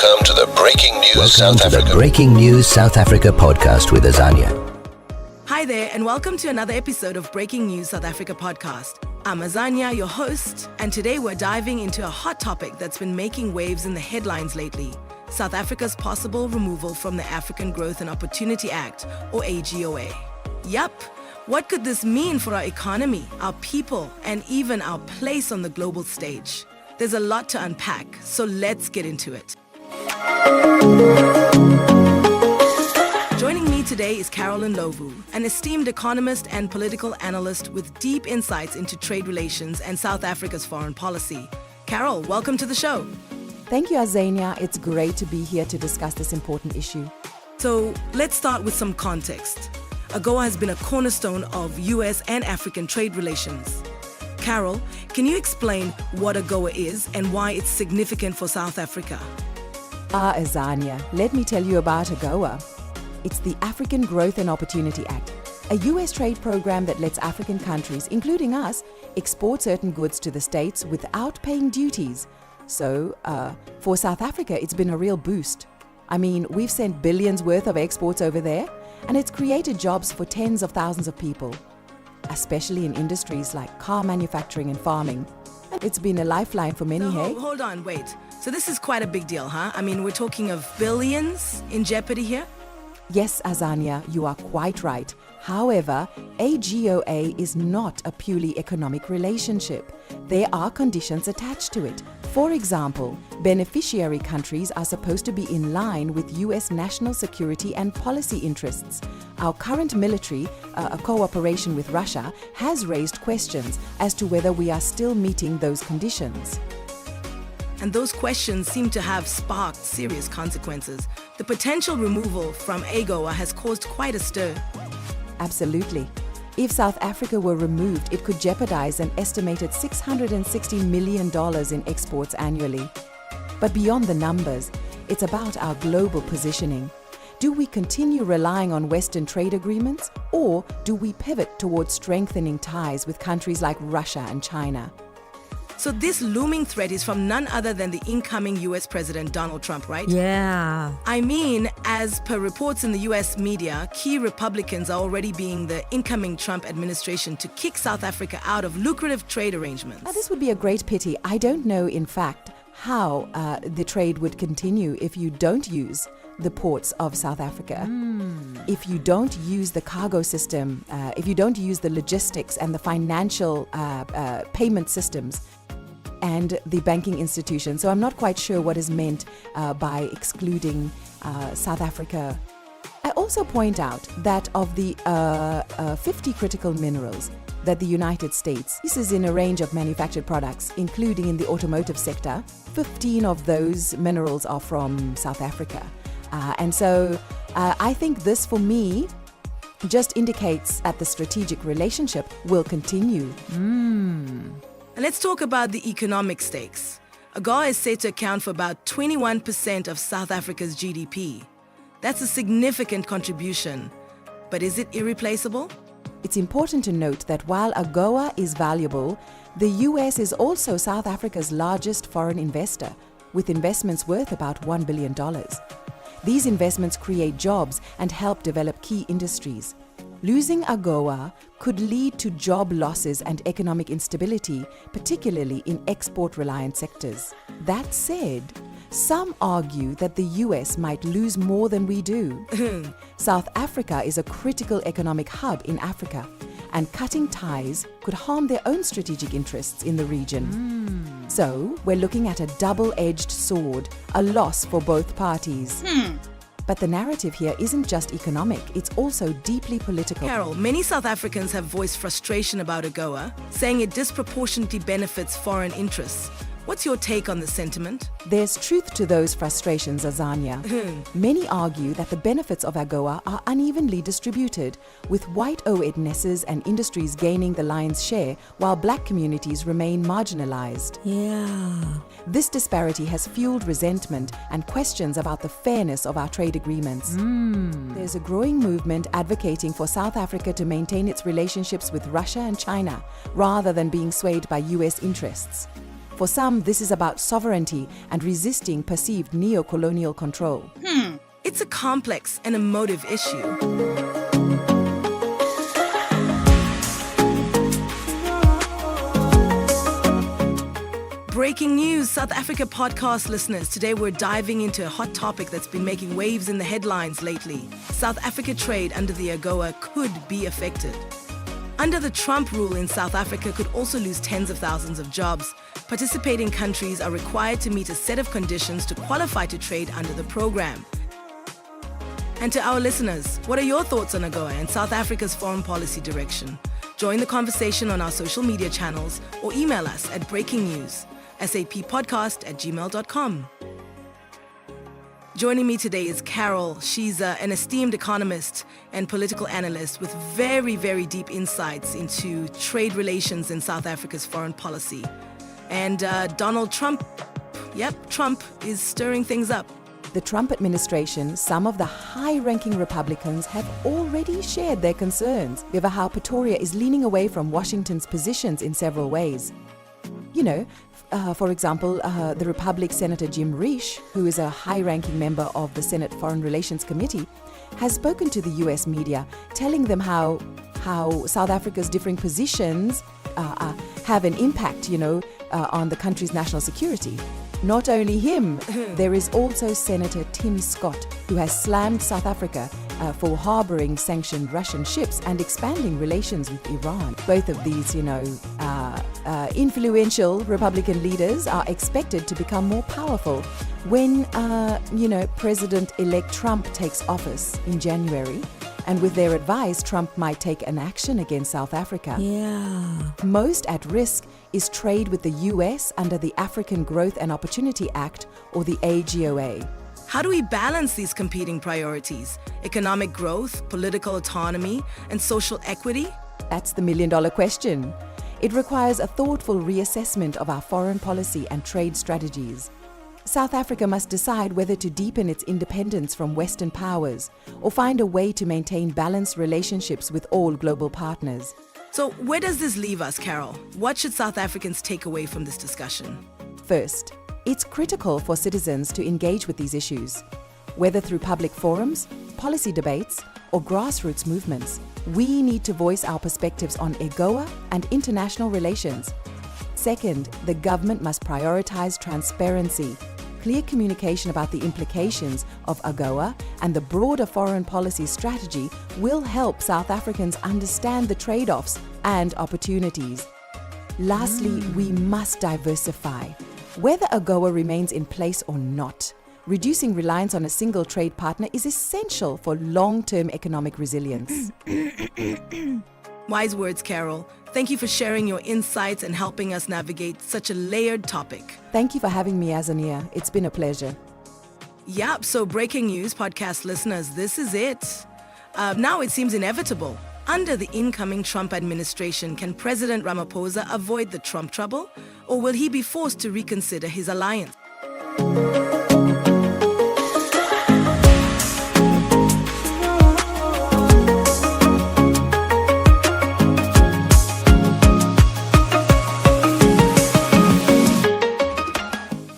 Welcome to the Breaking News South Africa. Breaking News South Africa podcast with Azania. Hi there, and welcome to another episode of Breaking News South Africa podcast. I'm Azania, your host, and today we're diving into a hot topic that's been making waves in the headlines lately: South Africa's possible removal from the African Growth and Opportunity Act, or AGOA. Yup, what could this mean for our economy, our people, and even our place on the global stage? There's a lot to unpack, so let's get into it. Joining me today is Carol Ndlovu, an esteemed economist and political analyst with deep insights into trade relations and South Africa's foreign policy. Carol, welcome to the show. Thank you, Azania. It's great to be here to discuss this important issue. So let's start with some context. AGOA has been a cornerstone of U.S. and African trade relations. Carol, can you explain what AGOA is and why it's significant for South Africa? Azania, let me tell you about AGOA. It's the African Growth and Opportunity Act, a U.S. trade program that lets African countries, including us, export certain goods to the States without paying duties. So, for South Africa, it's been a real boost. I mean, we've sent billions worth of exports over there, and it's created jobs for tens of thousands of people, especially in industries like car manufacturing and farming. And it's been a lifeline for many, hey? Hold on, wait. So this is quite a big deal, huh? I mean, we're talking of billions in jeopardy here? Yes, Azania, you are quite right. However, AGOA is not a purely economic relationship. There are conditions attached to it. For example, beneficiary countries are supposed to be in line with U.S. national security and policy interests. Our current military, a cooperation with Russia, has raised questions as to whether we are still meeting those conditions. And those questions seem to have sparked serious consequences. The potential removal from AGOA has caused quite a stir. Absolutely. If South Africa were removed, it could jeopardize an estimated $660 million in exports annually. But beyond the numbers, it's about our global positioning. Do we continue relying on Western trade agreements, or do we pivot towards strengthening ties with countries like Russia and China? So this looming threat is from none other than the incoming U.S. President Donald Trump, right? Yeah. I mean, as per reports in the U.S. media, key Republicans are already being the incoming Trump administration to kick South Africa out of lucrative trade arrangements. Now, this would be a great pity. I don't know, in fact, how the trade would continue if you don't use the ports of South Africa. If you don't use the cargo system, if you don't use the logistics and the financial payment systems, and the banking institution. So I'm not quite sure what is meant by excluding South Africa. I also point out that of the 50 critical minerals that the United States, this is in a range of manufactured products, including in the automotive sector, 15 of those minerals are from South Africa. And so I think this, for me, just indicates that the strategic relationship will continue. And let's talk about the economic stakes. AGOA is set to account for about 21% of South Africa's GDP. That's a significant contribution. But is it irreplaceable? It's important to note that while AGOA is valuable, the US is also South Africa's largest foreign investor, with investments worth about $1 billion. These investments create jobs and help develop key industries. Losing AGOA could lead to job losses and economic instability, particularly in export-reliant sectors. That said, some argue that the US might lose more than we do. South Africa is a critical economic hub in Africa, and cutting ties could harm their own strategic interests in the region. So, we're looking at a double-edged sword, a loss for both parties. But the narrative here isn't just economic, it's also deeply political. Carol, many South Africans have voiced frustration about AGOA, saying it disproportionately benefits foreign interests. What's your take on the sentiment? There's truth to those frustrations, Azania. Many argue that the benefits of AGOA are unevenly distributed, with white oednesses and industries gaining the lion's share, while black communities remain marginalized. Yeah. This disparity has fueled resentment and questions about the fairness of our trade agreements. There's a growing movement advocating for South Africa to maintain its relationships with Russia and China, rather than being swayed by US interests. For some, this is about sovereignty and resisting perceived neo-colonial control. It's a complex and emotive issue. Breaking news, South Africa podcast listeners. Today we're diving into a hot topic that's been making waves in the headlines lately. South Africa trade under the AGOA could be affected. Under the Trump rule in South Africa could also lose tens of thousands of jobs. Participating countries are required to meet a set of conditions to qualify to trade under the program. And to our listeners, what are your thoughts on AGOA and South Africa's foreign policy direction? Join the conversation on our social media channels or email us at breakingnews@sappodcast@gmail.com. Joining me today is Carol. She's an esteemed economist and political analyst with very, very deep insights into trade relations in South Africa's foreign policy. And Donald Trump, Trump is stirring things up. The Trump administration, some of the high-ranking Republicans have already shared their concerns over how Pretoria is leaning away from Washington's positions in several ways. For example, the Republic Senator Jim Risch, who is a high-ranking member of the Senate Foreign Relations Committee, has spoken to the U.S. media, telling them how South Africa's differing positions have an impact, on the country's national security. Not only him, there is also Senator Tim Scott, who has slammed South Africa for harboring sanctioned Russian ships and expanding relations with Iran. Both of these, influential Republican leaders are expected to become more powerful when, President-elect Trump takes office in January. And with their advice, Trump might take an action against South Africa. Most at risk is trade with the U.S. under the African Growth and Opportunity Act, or the AGOA. How do we balance these competing priorities? Economic growth, political autonomy, and social equity? That's the million-dollar question. It requires a thoughtful reassessment of our foreign policy and trade strategies. South Africa must decide whether to deepen its independence from Western powers or find a way to maintain balanced relationships with all global partners. So where does this leave us, Carol? What should South Africans take away from this discussion? First, it's critical for citizens to engage with these issues. Whether through public forums, policy debates, or grassroots movements, we need to voice our perspectives on AGOA and international relations. Second, the government must prioritize transparency. Clear communication about the implications of AGOA and the broader foreign policy strategy will help South Africans understand the trade-offs and opportunities. Lastly, we must diversify. Whether AGOA remains in place or not, reducing reliance on a single trade partner is essential for long-term economic resilience. Wise words, Carol. Thank you for sharing your insights and helping us navigate such a layered topic. Thank you for having me, Azania. It's been a pleasure. Yep, so breaking news, podcast listeners, this is it. Now it seems inevitable. Under the incoming Trump administration, can President Ramaphosa avoid the Trump trouble? Or will he be forced to reconsider his alliance?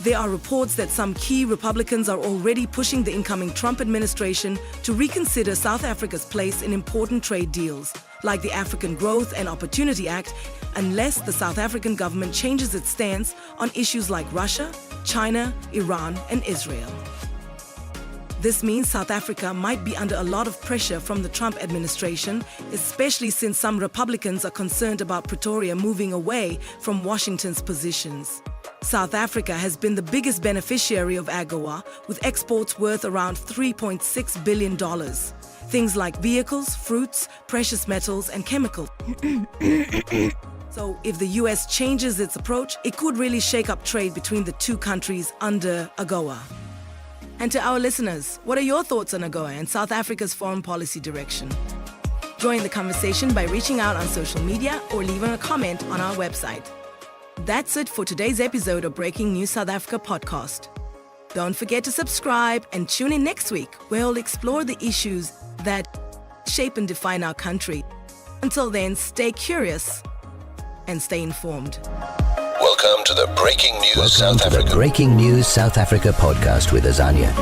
There are reports that some key Republicans are already pushing the incoming Trump administration to reconsider South Africa's place in important trade deals, like the African Growth and Opportunity Act, unless the South African government changes its stance on issues like Russia, China, Iran, and Israel. This means South Africa might be under a lot of pressure from the Trump administration, especially since some Republicans are concerned about Pretoria moving away from Washington's positions. South Africa has been the biggest beneficiary of AGOA, with exports worth around $3.6 billion. Things like vehicles, fruits, precious metals, and chemicals. So if the US changes its approach, it could really shake up trade between the two countries under AGOA. And to our listeners, what are your thoughts on AGOA and South Africa's foreign policy direction? Join the conversation by reaching out on social media or leaving a comment on our website. That's it for today's episode of Breaking News South Africa podcast. Don't forget to subscribe and tune in next week, where we'll explore the issues that shape and define our country. Until then, stay curious and stay informed. Welcome to the Breaking News South Welcome to the Africa. Breaking News South Africa podcast with Azania.